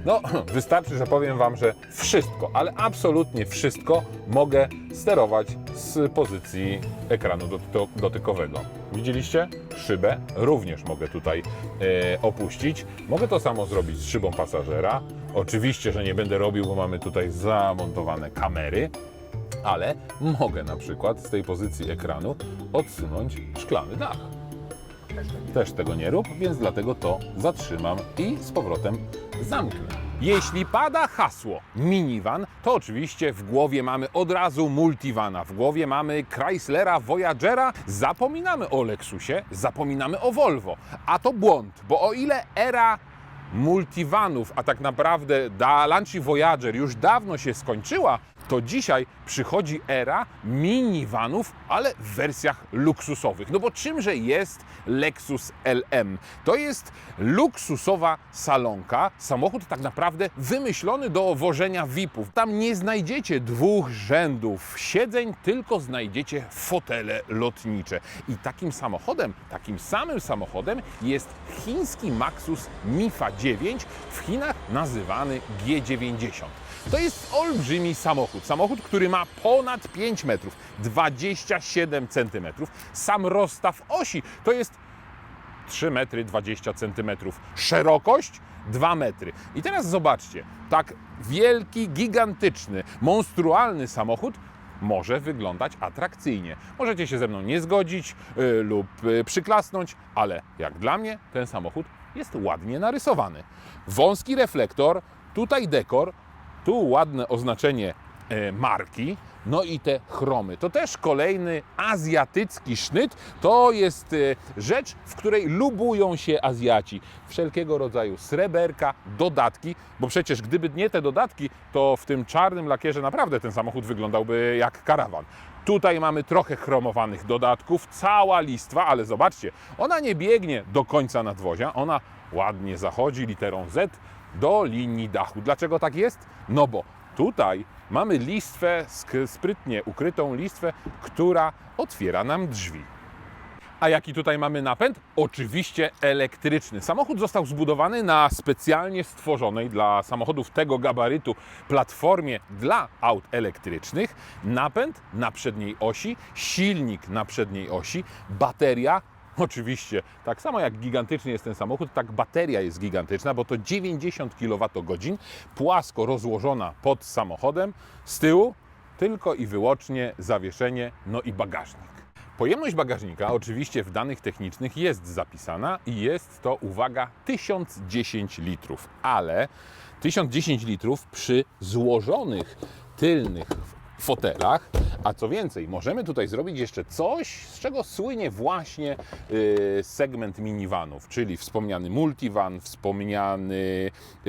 No, wystarczy, że powiem Wam, że wszystko, ale absolutnie wszystko mogę sterować z pozycji ekranu dotykowego. Widzieliście? Szybę również mogę tutaj opuścić. Mogę to samo zrobić z szybą pasażera. Oczywiście, że nie będę robił, bo mamy tutaj zamontowane kamery, ale mogę na przykład z tej pozycji ekranu odsunąć szklany dach. Też tego nie rób, więc dlatego to zatrzymam i z powrotem zamknę. Jeśli pada hasło minivan, to oczywiście w głowie mamy od razu multivana, w głowie mamy Chryslera Voyagera, zapominamy o Lexusie, zapominamy o Volvo. A to błąd, bo o ile era multivanów, a tak naprawdę Lancia Voyager już dawno się skończyła, to dzisiaj przychodzi era minivanów, ale w wersjach luksusowych. No bo czymże jest Lexus LM? To jest luksusowa salonka, samochód tak naprawdę wymyślony do wożenia VIP-ów. Tam nie znajdziecie dwóch rzędów siedzeń, tylko znajdziecie fotele lotnicze. I takim samym samochodem jest chiński Maxus Mifa 9, w Chinach nazywany G90. To jest olbrzymi samochód, który ma ponad 5 metrów, 27 centymetrów. Sam rozstaw osi to jest 3 metry 20 centymetrów. Szerokość 2 metry. I teraz zobaczcie, tak wielki, gigantyczny, monstrualny samochód może wyglądać atrakcyjnie. Możecie się ze mną nie zgodzić lub przyklasnąć, ale jak dla mnie ten samochód jest ładnie narysowany. Wąski reflektor, tutaj dekor, tu ładne oznaczenie marki, no i te chromy. To też kolejny azjatycki sznyt. To jest rzecz, w której lubują się Azjaci. Wszelkiego rodzaju sreberka, dodatki, bo przecież gdyby nie te dodatki, to w tym czarnym lakierze naprawdę ten samochód wyglądałby jak karawan. Tutaj mamy trochę chromowanych dodatków, cała listwa, ale zobaczcie, ona nie biegnie do końca nadwozia, ona ładnie zachodzi literą Z do linii dachu. Dlaczego tak jest? No bo tutaj mamy listwę, sprytnie ukrytą listwę, która otwiera nam drzwi. A jaki tutaj mamy napęd? Oczywiście elektryczny. Samochód został zbudowany na specjalnie stworzonej dla samochodów tego gabarytu platformie dla aut elektrycznych. Napęd na przedniej osi, silnik na przedniej osi, bateria. Oczywiście, tak samo jak gigantyczny jest ten samochód, tak bateria jest gigantyczna, bo to 90 kWh, płasko rozłożona pod samochodem, z tyłu tylko i wyłącznie zawieszenie, no i bagażnik. Pojemność bagażnika oczywiście w danych technicznych jest zapisana i jest to, uwaga, 1010 litrów, ale 1010 litrów przy złożonych tylnych fotelach, a co więcej, możemy tutaj zrobić jeszcze coś, z czego słynie właśnie segment minivanów, czyli wspomniany multivan,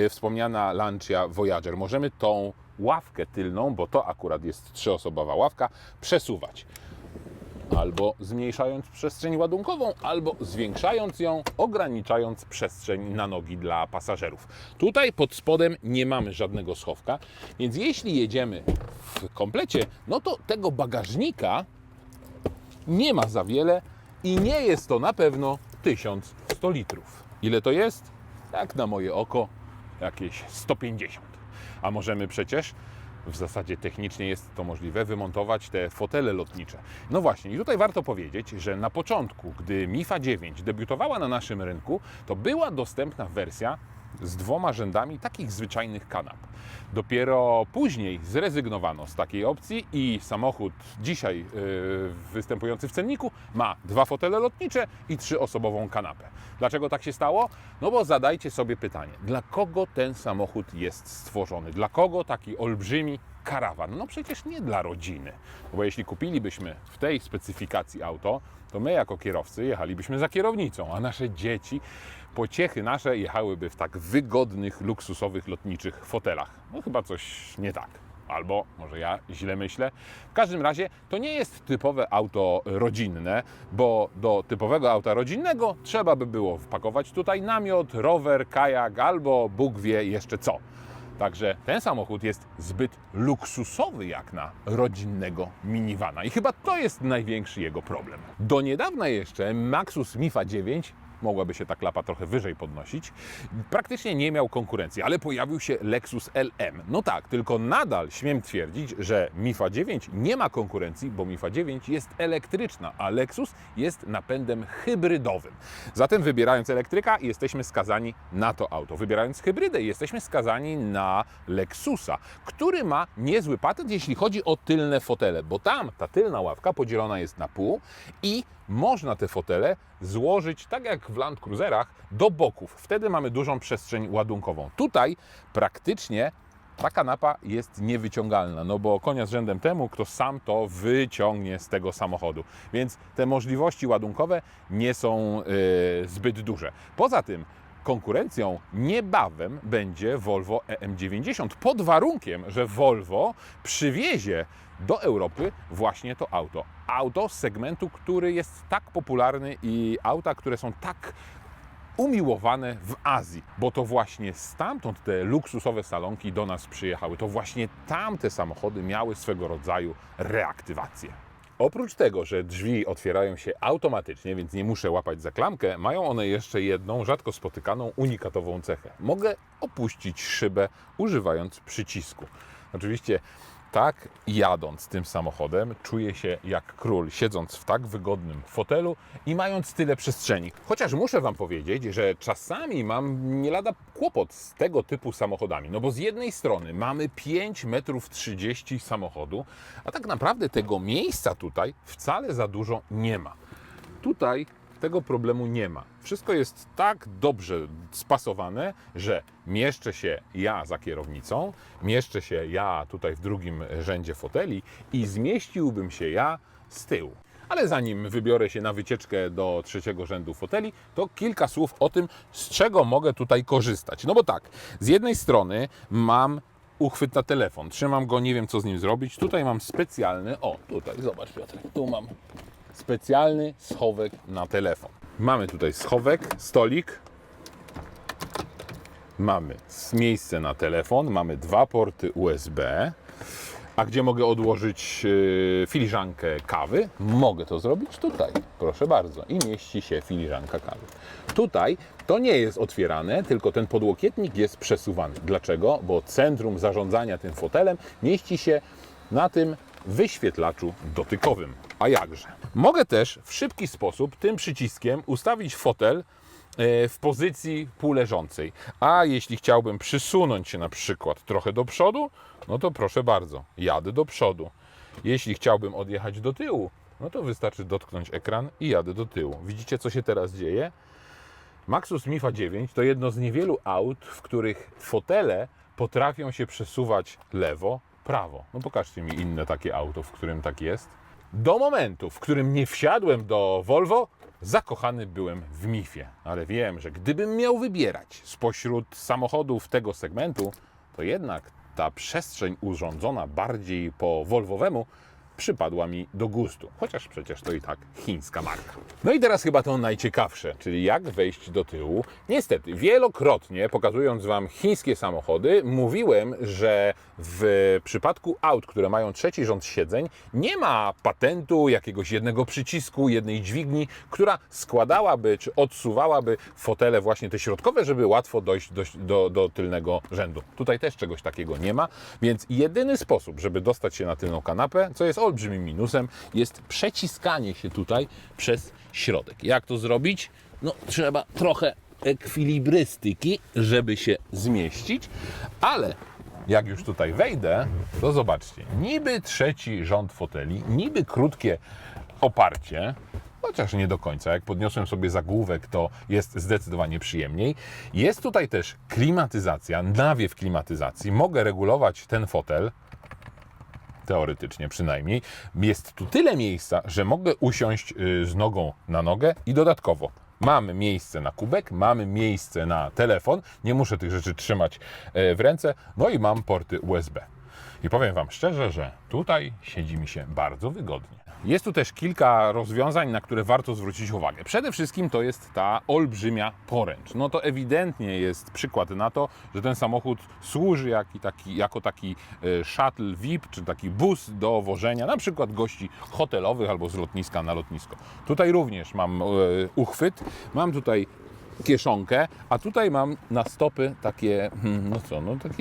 wspomniana Lancia Voyager. Możemy tą ławkę tylną, bo to akurat jest trzyosobowa ławka, przesuwać. Albo zmniejszając przestrzeń ładunkową, albo zwiększając ją, ograniczając przestrzeń na nogi dla pasażerów. Tutaj pod spodem nie mamy żadnego schowka, więc jeśli jedziemy w komplecie, no to tego bagażnika nie ma za wiele i nie jest to na pewno 1100 litrów. Ile to jest? Jak na moje oko, jakieś 150. A możemy przecież, w zasadzie technicznie jest to możliwe, wymontować te fotele lotnicze. No właśnie, i tutaj warto powiedzieć, że na początku, gdy Mifa 9 debiutowała na naszym rynku, to była dostępna wersja z 2 rzędami takich zwyczajnych kanap. Dopiero później zrezygnowano z takiej opcji i samochód dzisiaj występujący w cenniku ma 2 fotele lotnicze i 3-osobową kanapę. Dlaczego tak się stało? No bo zadajcie sobie pytanie, dla kogo ten samochód jest stworzony? Dla kogo taki olbrzymi karawan? No przecież nie dla rodziny. Bo jeśli kupilibyśmy w tej specyfikacji auto, to my jako kierowcy jechalibyśmy za kierownicą, a nasze dzieci, pociechy nasze jechałyby w tak wygodnych, luksusowych, lotniczych fotelach. No chyba coś nie tak. Albo może ja źle myślę. W każdym razie to nie jest typowe auto rodzinne, bo do typowego auta rodzinnego trzeba by było wpakować tutaj namiot, rower, kajak albo Bóg wie jeszcze co. Także ten samochód jest zbyt luksusowy jak na rodzinnego minivana i chyba to jest największy jego problem. Do niedawna jeszcze Maxus Mifa 9 mogłaby się ta klapa trochę wyżej podnosić. Praktycznie nie miał konkurencji, ale pojawił się Lexus LM. No tak, tylko nadal śmiem twierdzić, że Mifa 9 nie ma konkurencji, bo Mifa 9 jest elektryczna, a Lexus jest napędem hybrydowym. Zatem wybierając elektryka, jesteśmy skazani na to auto. Wybierając hybrydę, jesteśmy skazani na Lexusa, który ma niezły patent, jeśli chodzi o tylne fotele, bo tam ta tylna ławka podzielona jest na pół i można te fotele złożyć, tak jak w Land Cruiserach, do boków. Wtedy mamy dużą przestrzeń ładunkową. Tutaj praktycznie ta kanapa jest niewyciągalna, no bo konia z rzędem temu, kto sam to wyciągnie z tego samochodu. Więc te możliwości ładunkowe nie są zbyt duże. Poza tym konkurencją niebawem będzie Volvo EM90, pod warunkiem, że Volvo przywiezie do Europy właśnie to auto. Auto z segmentu, który jest tak popularny i auta, które są tak umiłowane w Azji, bo to właśnie stamtąd te luksusowe salonki do nas przyjechały. To właśnie tamte samochody miały swego rodzaju reaktywację. Oprócz tego, że drzwi otwierają się automatycznie, więc nie muszę łapać za klamkę, mają one jeszcze jedną rzadko spotykaną, unikatową cechę. Mogę opuścić szybę używając przycisku. Oczywiście tak jadąc tym samochodem czuję się jak król, siedząc w tak wygodnym fotelu i mając tyle przestrzeni. Chociaż muszę Wam powiedzieć, że czasami mam nie lada kłopot z tego typu samochodami. No bo z jednej strony mamy 5,30 m samochodu, a tak naprawdę tego miejsca tutaj wcale za dużo nie ma. Tutaj tego problemu nie ma. Wszystko jest tak dobrze spasowane, że mieszczę się ja za kierownicą, mieszczę się ja tutaj w drugim rzędzie foteli i zmieściłbym się ja z tyłu. Ale zanim wybiorę się na wycieczkę do trzeciego rzędu foteli, to kilka słów o tym, z czego mogę tutaj korzystać. No bo tak, z jednej strony mam uchwyt na telefon, trzymam go, nie wiem co z nim zrobić. Tutaj mam specjalny, tutaj, zobacz Piotrek, tu mam specjalny schowek na telefon. Mamy tutaj schowek, stolik, mamy miejsce na telefon, mamy 2 porty USB. A gdzie mogę odłożyć filiżankę kawy? Mogę to zrobić tutaj, proszę bardzo. I mieści się filiżanka kawy. Tutaj to nie jest otwierane, tylko ten podłokietnik jest przesuwany. Dlaczego? Bo centrum zarządzania tym fotelem mieści się na tym wyświetlaczu dotykowym. A jakże? Mogę też w szybki sposób tym przyciskiem ustawić fotel w pozycji półleżącej. A jeśli chciałbym przysunąć się na przykład trochę do przodu, no to proszę bardzo, jadę do przodu. Jeśli chciałbym odjechać do tyłu, no to wystarczy dotknąć ekran i jadę do tyłu. Widzicie, co się teraz dzieje? Maxus Mifa 9 to jedno z niewielu aut, w których fotele potrafią się przesuwać lewo, prawo. No pokażcie mi inne takie auto, w którym tak jest. Do momentu, w którym nie wsiadłem do Volvo, zakochany byłem w Mifie. Ale wiem, że gdybym miał wybierać spośród samochodów tego segmentu, to jednak ta przestrzeń urządzona bardziej po Volvowemu przypadła mi do gustu. Chociaż przecież to i tak chińska marka. No i teraz chyba to najciekawsze, czyli jak wejść do tyłu. Niestety, wielokrotnie pokazując Wam chińskie samochody, mówiłem, że w przypadku aut, które mają trzeci rząd siedzeń, nie ma patentu jakiegoś jednego przycisku, jednej dźwigni, która składałaby czy odsuwałaby fotele właśnie te środkowe, żeby łatwo dojść do tylnego rzędu. Tutaj też czegoś takiego nie ma, więc jedyny sposób, żeby dostać się na tylną kanapę, co jest olbrzymim minusem, jest przeciskanie się tutaj przez środek. Jak to zrobić? No trzeba trochę ekwilibrystyki, żeby się zmieścić, ale jak już tutaj wejdę, to zobaczcie, niby trzeci rząd foteli, niby krótkie oparcie, chociaż nie do końca. Jak podniosłem sobie zagłówek, to jest zdecydowanie przyjemniej. Jest tutaj też klimatyzacja, nawiew klimatyzacji. Mogę regulować ten fotel, teoretycznie przynajmniej. Jest tu tyle miejsca, że mogę usiąść z nogą na nogę i dodatkowo mamy miejsce na kubek, mamy miejsce na telefon, nie muszę tych rzeczy trzymać w ręce, no i mam porty USB. I powiem Wam szczerze, że tutaj siedzi mi się bardzo wygodnie. Jest tu też kilka rozwiązań, na które warto zwrócić uwagę. Przede wszystkim to jest ta olbrzymia poręcz. No to ewidentnie jest przykład na to, że ten samochód służy jako taki shuttle VIP, czy taki bus do wożenia na przykład gości hotelowych albo z lotniska na lotnisko. Tutaj również mam uchwyt, mam tutaj kieszonkę, a tutaj mam na stopy takie,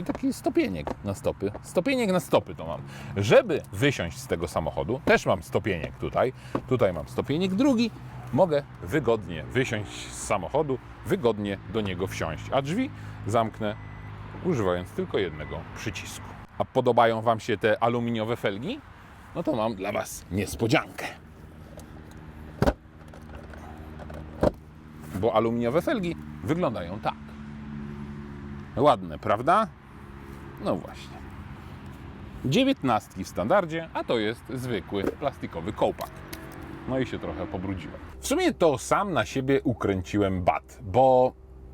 taki stopieniek na stopy. Stopieniek na stopy to mam. Żeby wysiąść z tego samochodu, też mam stopieniek tutaj. Tutaj mam stopieniek drugi. Mogę wygodnie wysiąść z samochodu, wygodnie do niego wsiąść, a drzwi zamknę używając tylko jednego przycisku. A podobają Wam się te aluminiowe felgi? No to mam dla Was niespodziankę. Bo aluminiowe felgi wyglądają tak. Ładne, prawda? No właśnie. 19 w standardzie, a to jest zwykły plastikowy kołpak. No i się trochę pobrudziłem. W sumie to sam na siebie ukręciłem bat, bo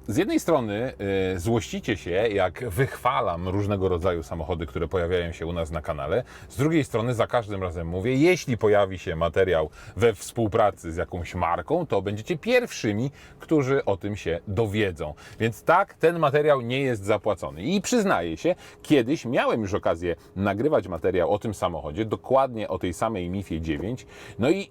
z jednej strony złościcie się, jak wychwalam różnego rodzaju samochody, które pojawiają się u nas na kanale. Z drugiej strony za każdym razem mówię, jeśli pojawi się materiał we współpracy z jakąś marką, to będziecie pierwszymi, którzy o tym się dowiedzą. Więc tak, ten materiał nie jest zapłacony. I przyznaję się, kiedyś miałem już okazję nagrywać materiał o tym samochodzie, dokładnie o tej samej Mifie 9. No i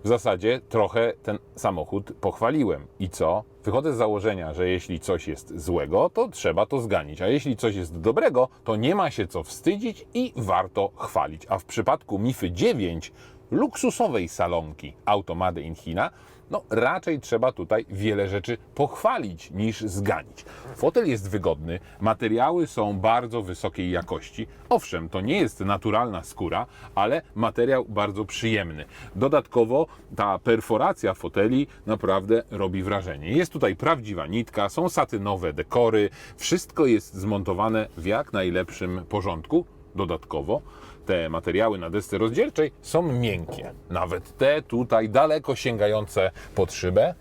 w zasadzie trochę ten samochód pochwaliłem. I co? Wychodzę z założenia, że jeśli coś jest złego, to trzeba to zganić, a jeśli coś jest dobrego, to nie ma się co wstydzić i warto chwalić. A w przypadku Mify 9, luksusowej salonki Auto Made in China, no raczej trzeba tutaj wiele rzeczy pochwalić niż zganić. Fotel jest wygodny, materiały są bardzo wysokiej jakości. Owszem, to nie jest naturalna skóra, ale materiał bardzo przyjemny. Dodatkowo ta perforacja foteli naprawdę robi wrażenie. Jest tutaj prawdziwa nitka, są satynowe dekory, wszystko jest zmontowane w jak najlepszym porządku. Dodatkowo te materiały na desce rozdzielczej są miękkie. Nawet te tutaj daleko sięgające pod szybę.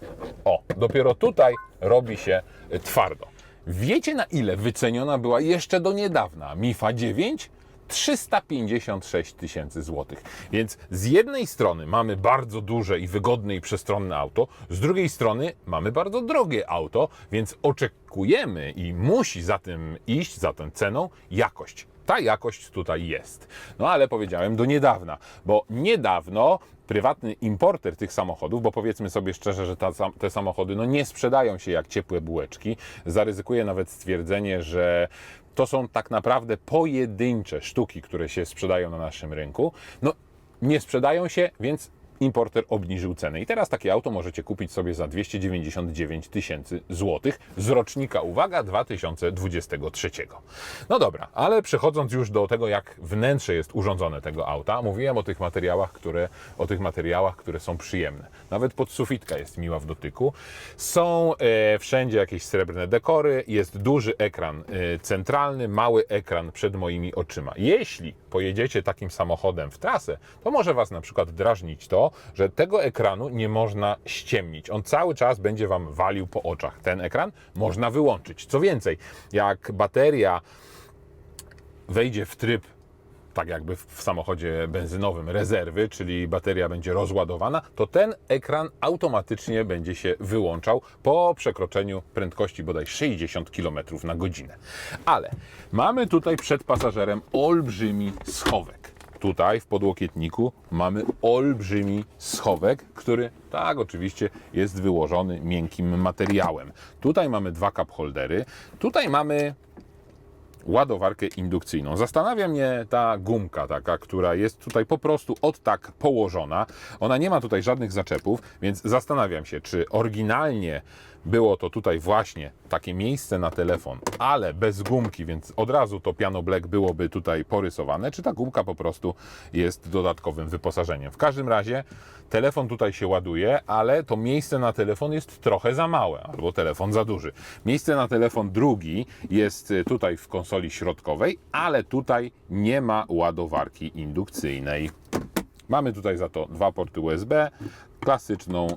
O, dopiero tutaj robi się twardo. Wiecie, na ile wyceniona była jeszcze do niedawna Mifa 9? 356 000 złotych. Więc z jednej strony mamy bardzo duże i wygodne i przestronne auto, z drugiej strony mamy bardzo drogie auto, więc oczekujemy i musi za tym iść, za tą ceną, jakość. Ta jakość tutaj jest. No ale powiedziałem do niedawna, bo niedawno prywatny importer tych samochodów, bo powiedzmy sobie szczerze, że te samochody nie sprzedają się jak ciepłe bułeczki. Zaryzykuję nawet stwierdzenie, że to są tak naprawdę pojedyncze sztuki, które się sprzedają na naszym rynku. No nie sprzedają się, więc importer obniżył cenę. I teraz takie auto możecie kupić sobie za 299 000 złotych z rocznika, uwaga, 2023. No dobra, ale przechodząc już do tego, jak wnętrze jest urządzone tego auta, mówiłem o tych materiałach, które są przyjemne. Nawet podsufitka jest miła w dotyku. Są wszędzie jakieś srebrne dekory, jest duży ekran centralny, mały ekran przed moimi oczyma. Jeśli pojedziecie takim samochodem w trasę, to może Was na przykład drażnić to, że tego ekranu nie można ściemnić. On cały czas będzie Wam walił po oczach. Ten ekran można wyłączyć. Co więcej, jak bateria wejdzie w tryb tak jakby w samochodzie benzynowym rezerwy, czyli bateria będzie rozładowana, to ten ekran automatycznie będzie się wyłączał po przekroczeniu prędkości bodaj 60 km na godzinę. Ale mamy tutaj przed pasażerem olbrzymi schowek. Tutaj w podłokietniku mamy olbrzymi schowek, który tak oczywiście jest wyłożony miękkim materiałem. Tutaj mamy dwa cup holdery, tutaj mamy ładowarkę indukcyjną. Zastanawia mnie ta gumka taka, która jest tutaj po prostu tak położona. Ona nie ma tutaj żadnych zaczepów, więc zastanawiam się, czy oryginalnie było to tutaj właśnie takie miejsce na telefon, ale bez gumki, więc od razu to piano black byłoby tutaj porysowane, czy ta gumka po prostu jest dodatkowym wyposażeniem. W każdym razie telefon tutaj się ładuje, ale to miejsce na telefon jest trochę za małe, albo telefon za duży. Miejsce na telefon drugi jest tutaj w konsoli środkowej, ale tutaj nie ma ładowarki indukcyjnej. Mamy tutaj za to dwa porty USB, klasyczną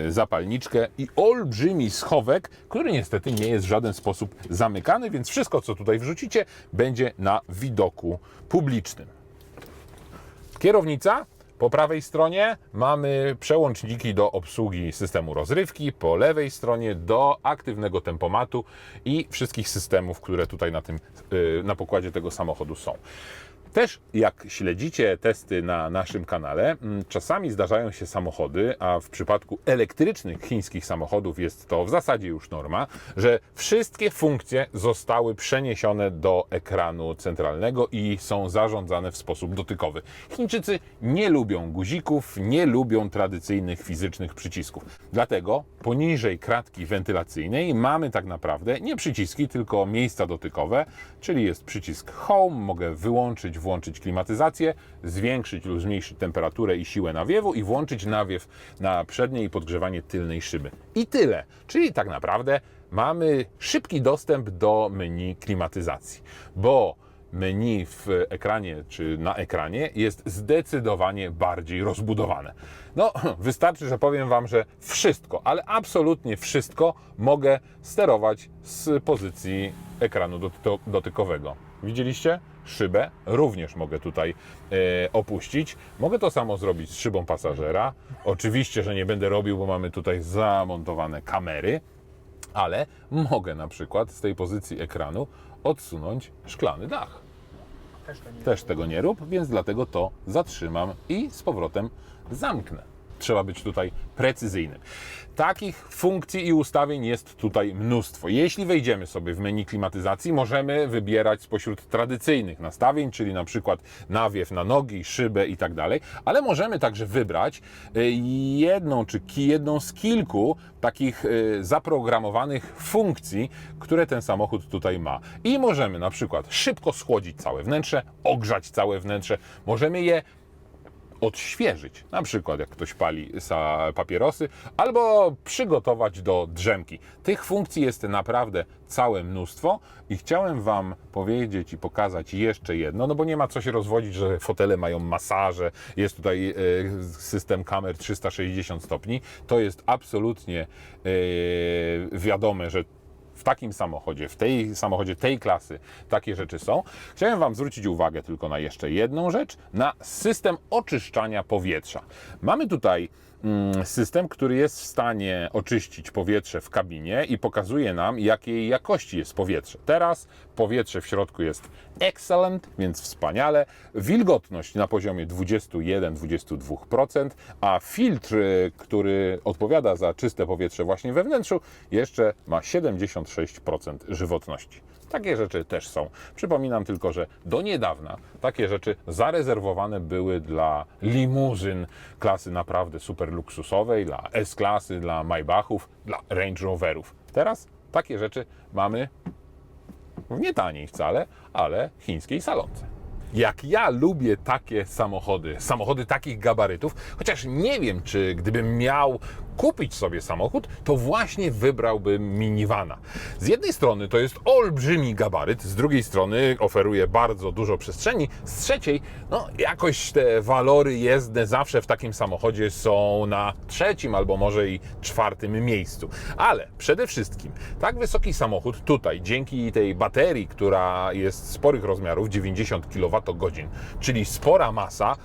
zapalniczkę i olbrzymi schowek, który niestety nie jest w żaden sposób zamykany, więc wszystko, co tutaj wrzucicie, będzie na widoku publicznym. Kierownica. Po prawej stronie mamy przełączniki do obsługi systemu rozrywki, po lewej stronie do aktywnego tempomatu i wszystkich systemów, które tutaj na pokładzie tego samochodu są. Też jak śledzicie testy na naszym kanale, czasami zdarzają się samochody, a w przypadku elektrycznych chińskich samochodów jest to w zasadzie już norma, że wszystkie funkcje zostały przeniesione do ekranu centralnego i są zarządzane w sposób dotykowy. Chińczycy nie lubią guzików, nie lubią tradycyjnych fizycznych przycisków. Dlatego poniżej kratki wentylacyjnej mamy tak naprawdę nie przyciski, tylko miejsca dotykowe, czyli jest przycisk Home, mogę wyłączyć, włączyć klimatyzację, zwiększyć lub zmniejszyć temperaturę i siłę nawiewu i włączyć nawiew na przedniej i podgrzewanie tylnej szyby. I tyle. Czyli tak naprawdę mamy szybki dostęp do menu klimatyzacji, bo menu w ekranie czy na ekranie jest zdecydowanie bardziej rozbudowane. No, wystarczy, że powiem Wam, że wszystko, ale absolutnie wszystko mogę sterować z pozycji ekranu dotykowego. Widzieliście? Szybę również mogę tutaj opuścić. Mogę to samo zrobić z szybą pasażera. Oczywiście, że nie będę robił, bo mamy tutaj zamontowane kamery, ale mogę na przykład z tej pozycji ekranu odsunąć szklany dach. Też tego nie rób, więc dlatego to zatrzymam i z powrotem zamknę. Trzeba być tutaj precyzyjnym. Takich funkcji i ustawień jest tutaj mnóstwo. Jeśli wejdziemy sobie w menu klimatyzacji, możemy wybierać spośród tradycyjnych nastawień, czyli na przykład nawiew na nogi, szybę i tak dalej, ale możemy także wybrać jedną z kilku takich zaprogramowanych funkcji, które ten samochód tutaj ma. I możemy na przykład szybko schłodzić całe wnętrze, ogrzać całe wnętrze, możemy je odświeżyć, na przykład jak ktoś pali papierosy, albo przygotować do drzemki. Tych funkcji jest naprawdę całe mnóstwo i chciałem Wam powiedzieć i pokazać jeszcze jedno, no bo nie ma co się rozwodzić, że fotele mają masaże, jest tutaj system kamer 360 stopni. To jest absolutnie wiadome, że w takim samochodzie, samochodzie tej klasy takie rzeczy są. Chciałem Wam zwrócić uwagę tylko na jeszcze jedną rzecz, na system oczyszczania powietrza. Mamy tutaj system, który jest w stanie oczyścić powietrze w kabinie i pokazuje nam, jakiej jakości jest powietrze. Teraz powietrze w środku jest excellent, więc wspaniale. Wilgotność na poziomie 21-22%, a filtr, który odpowiada za czyste powietrze właśnie we wnętrzu, jeszcze ma 76% żywotności. Takie rzeczy też są. Przypominam tylko, że do niedawna takie rzeczy zarezerwowane były dla limuzyn klasy naprawdę super luksusowej, dla S-klasy, dla Maybachów, dla Range Roverów. Teraz takie rzeczy mamy w nie taniej wcale, ale chińskiej salonce. Jak ja lubię takie samochody takich gabarytów, chociaż nie wiem, czy gdybym miał kupić sobie samochód, to właśnie wybrałbym minivana. Z jednej strony to jest olbrzymi gabaryt, z drugiej strony oferuje bardzo dużo przestrzeni, z trzeciej, no jakoś te walory jezdne zawsze w takim samochodzie są na trzecim albo może i czwartym miejscu. Ale przede wszystkim tak wysoki samochód tutaj, dzięki tej baterii, która jest sporych rozmiarów, 90 kWh, czyli spora masa,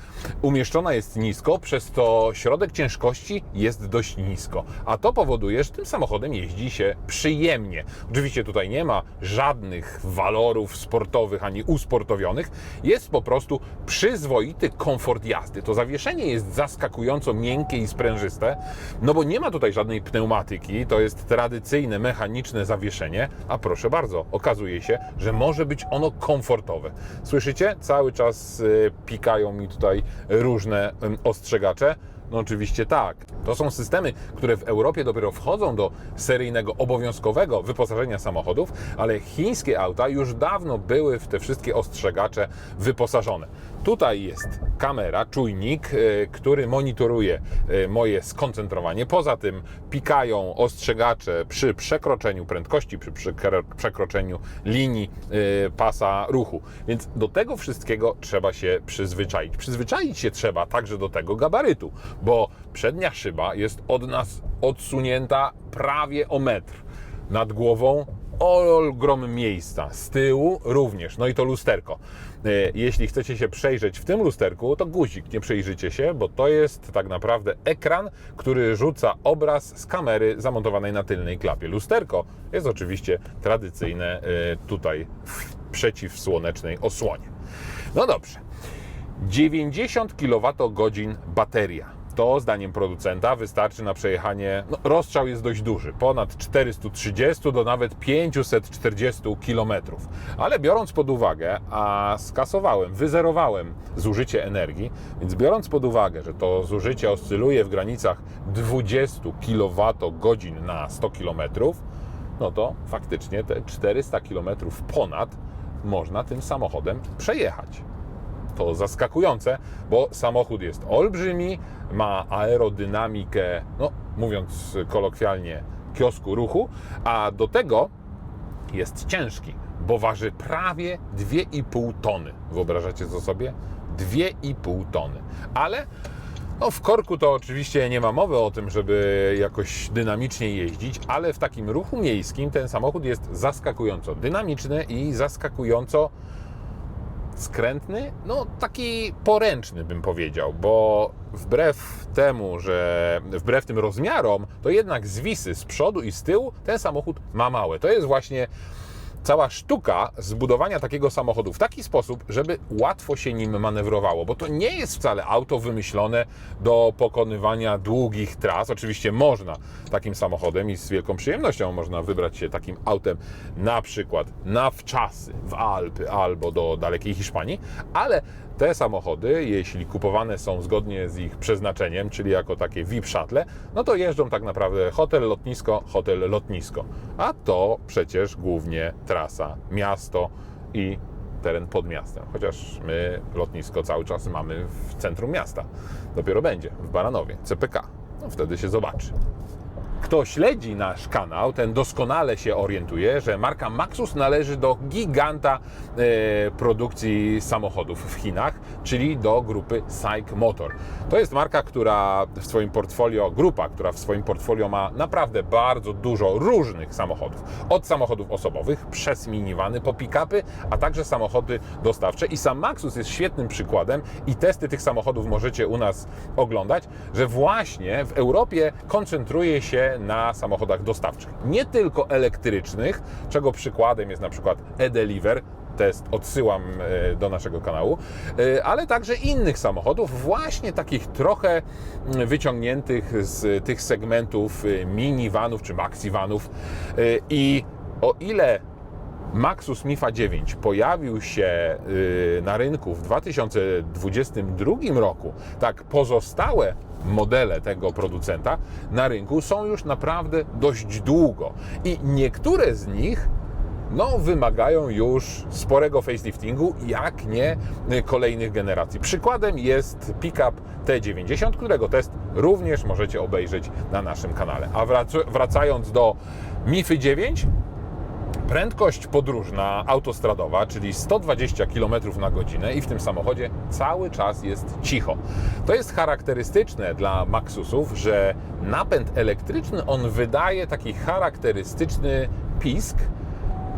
umieszczona jest nisko, przez to środek ciężkości jest dość nisko, a to powoduje, że tym samochodem jeździ się przyjemnie. Oczywiście tutaj nie ma żadnych walorów sportowych ani usportowionych, jest po prostu przyzwoity komfort jazdy. To zawieszenie jest zaskakująco miękkie i sprężyste, no bo nie ma tutaj żadnej pneumatyki, to jest tradycyjne mechaniczne zawieszenie, a proszę bardzo, okazuje się, że może być ono komfortowe. Słyszycie? Cały czas pikają mi tutaj różne ostrzegacze. No oczywiście tak. To są systemy, które w Europie dopiero wchodzą do seryjnego, obowiązkowego wyposażenia samochodów, ale chińskie auta już dawno były w te wszystkie ostrzegacze wyposażone. Tutaj jest kamera, czujnik, który monitoruje moje skoncentrowanie. Poza tym pikają ostrzegacze przy przekroczeniu prędkości, przy przekroczeniu linii pasa ruchu. Więc do tego wszystkiego trzeba się przyzwyczaić. Przyzwyczaić się trzeba także do tego gabarytu, bo przednia szyba jest od nas odsunięta prawie o metr. Nad głową olgrom miejsca, z tyłu również, no i to lusterko. Jeśli chcecie się przejrzeć w tym lusterku, to guzik, nie przejrzycie się, bo to jest tak naprawdę ekran, który rzuca obraz z kamery zamontowanej na tylnej klapie. Lusterko jest oczywiście tradycyjne tutaj w przeciwsłonecznej osłonie. No dobrze, 90 kWh bateria. To zdaniem producenta wystarczy na przejechanie, no, rozstrzał jest dość duży, ponad 430 do nawet 540 km. Ale biorąc pod uwagę, a skasowałem, wyzerowałem zużycie energii, więc biorąc pod uwagę, że to zużycie oscyluje w granicach 20 kWh na 100 km, no to faktycznie te 400 km ponad można tym samochodem przejechać. To zaskakujące, bo samochód jest olbrzymi, ma aerodynamikę, no mówiąc kolokwialnie, kiosku ruchu, a do tego jest ciężki, bo waży prawie 2,5 tony. Wyobrażacie to sobie? 2,5 tony. Ale no, w korku to oczywiście nie ma mowy o tym, żeby jakoś dynamicznie jeździć, ale w takim ruchu miejskim ten samochód jest zaskakująco dynamiczny i zaskakująco skrętny, no taki poręczny bym powiedział, bo wbrew tym rozmiarom, to jednak zwisy z przodu i z tyłu ten samochód ma małe. To jest właśnie cała sztuka zbudowania takiego samochodu w taki sposób, żeby łatwo się nim manewrowało, bo to nie jest wcale auto wymyślone do pokonywania długich tras. Oczywiście można takim samochodem i z wielką przyjemnością można wybrać się takim autem na przykład na wczasy w Alpy albo do dalekiej Hiszpanii, ale te samochody, jeśli kupowane są zgodnie z ich przeznaczeniem, czyli jako takie VIP shuttle, no to jeżdżą tak naprawdę hotel, lotnisko. A to przecież głównie trasa, miasto i teren pod miastem. Chociaż my lotnisko cały czas mamy w centrum miasta. Dopiero będzie w Baranowie, CPK. No wtedy się zobaczy. Kto śledzi nasz kanał, ten doskonale się orientuje, że marka Maxus należy do giganta produkcji samochodów w Chinach, czyli do grupy SAIC Motor. To jest marka, która w swoim portfolio ma naprawdę bardzo dużo różnych samochodów. Od samochodów osobowych, przez minivany, po pick-upy, a także samochody dostawcze. I sam Maxus jest świetnym przykładem i testy tych samochodów możecie u nas oglądać, że właśnie w Europie koncentruje się na samochodach dostawczych. Nie tylko elektrycznych, czego przykładem jest na przykład e-Deliver, test odsyłam do naszego kanału, ale także innych samochodów, właśnie takich trochę wyciągniętych z tych segmentów minivanów czy maxivanów. I o ile Maxus Mifa 9 pojawił się na rynku w 2022 roku, tak pozostałe modele tego producenta na rynku są już naprawdę dość długo i niektóre z nich wymagają już sporego faceliftingu, jak nie kolejnych generacji. Przykładem jest pick-up T90, którego test również możecie obejrzeć na naszym kanale. A wracając do Mify 9, prędkość podróżna autostradowa, czyli 120 km na godzinę i w tym samochodzie cały czas jest cicho. To jest charakterystyczne dla Maxusów, że napęd elektryczny, on wydaje taki charakterystyczny pisk.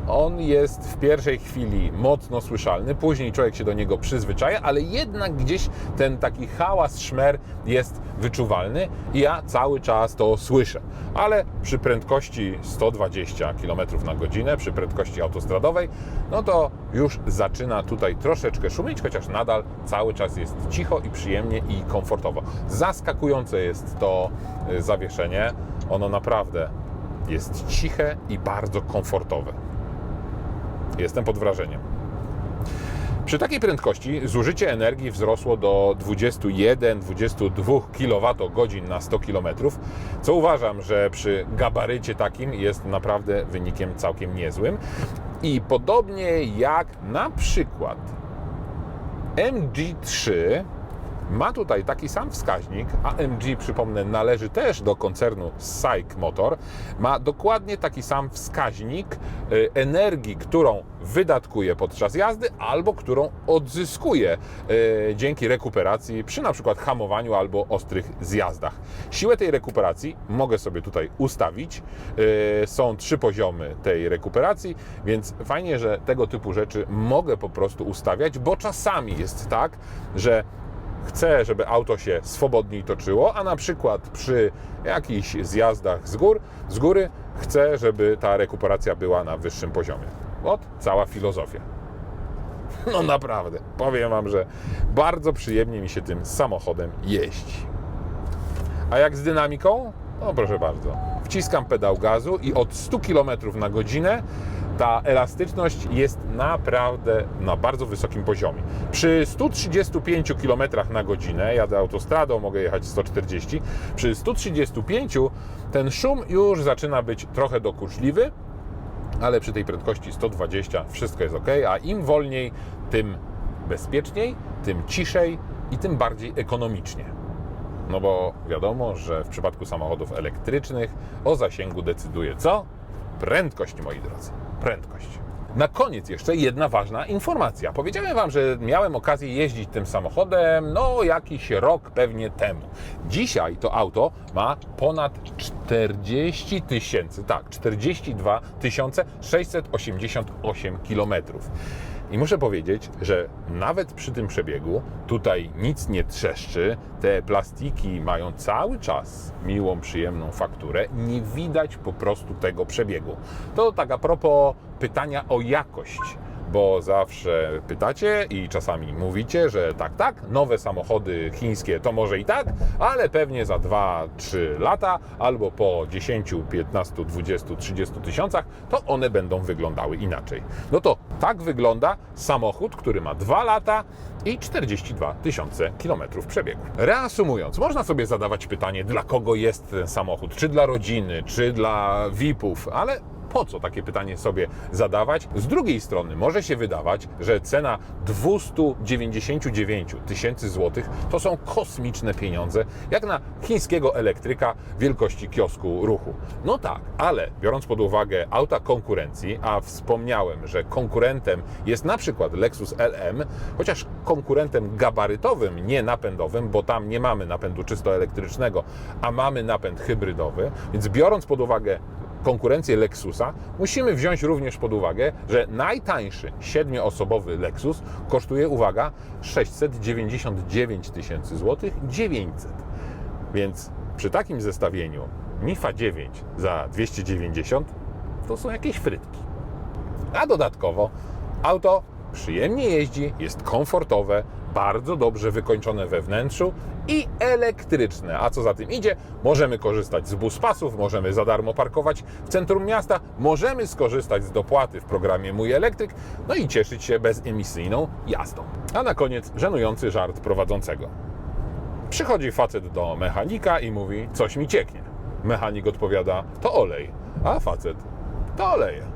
On jest w pierwszej chwili mocno słyszalny, później człowiek się do niego przyzwyczaja, ale jednak gdzieś ten taki hałas, szmer jest wyczuwalny i ja cały czas to słyszę. Ale przy prędkości 120 km na godzinę, przy prędkości autostradowej, no to już zaczyna tutaj troszeczkę szumieć, chociaż nadal cały czas jest cicho i przyjemnie i komfortowo. Zaskakujące jest to zawieszenie. Ono naprawdę jest ciche i bardzo komfortowe. Jestem pod wrażeniem. Przy takiej prędkości zużycie energii wzrosło do 21-22 kWh na 100 km, co uważam, że przy gabarycie takim jest naprawdę wynikiem całkiem niezłym. I podobnie jak na przykład MG3 ma tutaj taki sam wskaźnik. AMG, przypomnę, należy też do koncernu SAIC Motor. Ma dokładnie taki sam wskaźnik energii, którą wydatkuje podczas jazdy albo którą odzyskuje dzięki rekuperacji przy na przykład hamowaniu albo ostrych zjazdach. Siłę tej rekuperacji mogę sobie tutaj ustawić. Są 3 poziomy tej rekuperacji, więc fajnie, że tego typu rzeczy mogę po prostu ustawiać, bo czasami jest tak, że chcę, żeby auto się swobodniej toczyło, a na przykład przy jakichś zjazdach z góry chcę, żeby ta rekuperacja była na wyższym poziomie. Cała filozofia. No naprawdę, powiem Wam, że bardzo przyjemnie mi się tym samochodem jeździ. A jak z dynamiką? No proszę bardzo. Wciskam pedał gazu i od 100 km na godzinę ta elastyczność jest naprawdę na bardzo wysokim poziomie. Przy 135 km na godzinę, jadę autostradą, mogę jechać 140, przy 135 ten szum już zaczyna być trochę dokuczliwy, ale przy tej prędkości 120 wszystko jest ok, a im wolniej, tym bezpieczniej, tym ciszej i tym bardziej ekonomicznie. No bo wiadomo, że w przypadku samochodów elektrycznych o zasięgu decyduje co? Prędkość, moi drodzy. Prędkość. Na koniec jeszcze jedna ważna informacja. Powiedziałem Wam, że miałem okazję jeździć tym samochodem, jakiś rok pewnie temu. Dzisiaj to auto ma ponad 40 tysięcy, 42 688 km. I muszę powiedzieć, że nawet przy tym przebiegu tutaj nic nie trzeszczy, te plastiki mają cały czas miłą, przyjemną fakturę, nie widać po prostu tego przebiegu. To tak a propos pytania o jakość, bo zawsze pytacie i czasami mówicie, że tak, nowe samochody chińskie to może i tak, ale pewnie za 2-3 lata albo po 10, 15, 20, 30 tysiącach to one będą wyglądały inaczej. No to tak wygląda samochód, który ma 2 lata i 42 tysiące kilometrów przebiegu. Reasumując, można sobie zadawać pytanie, dla kogo jest ten samochód, czy dla rodziny, czy dla VIP-ów, ale po co takie pytanie sobie zadawać? Z drugiej strony może się wydawać, że cena 299 tysięcy złotych to są kosmiczne pieniądze, jak na chińskiego elektryka wielkości kiosku ruchu. No tak, ale biorąc pod uwagę auta konkurencji, a wspomniałem, że konkurentem jest na przykład Lexus LM, chociaż konkurentem gabarytowym, nie napędowym, bo tam nie mamy napędu czysto elektrycznego, a mamy napęd hybrydowy, więc biorąc pod uwagę konkurencję Lexusa, musimy wziąć również pod uwagę, że najtańszy 7-osobowy Lexus kosztuje, uwaga, 699 tysięcy złotych 900. Więc przy takim zestawieniu Mifa 9 za 290 to są jakieś frytki. A dodatkowo auto przyjemnie jeździ, jest komfortowe, bardzo dobrze wykończone we wnętrzu i elektryczne. A co za tym idzie, możemy korzystać z buspasów, możemy za darmo parkować w centrum miasta, możemy skorzystać z dopłaty w programie Mój Elektryk, no i cieszyć się bezemisyjną jazdą. A na koniec żenujący żart prowadzącego. Przychodzi facet do mechanika i mówi, coś mi cieknie. Mechanik odpowiada, to olej, a facet, to oleje.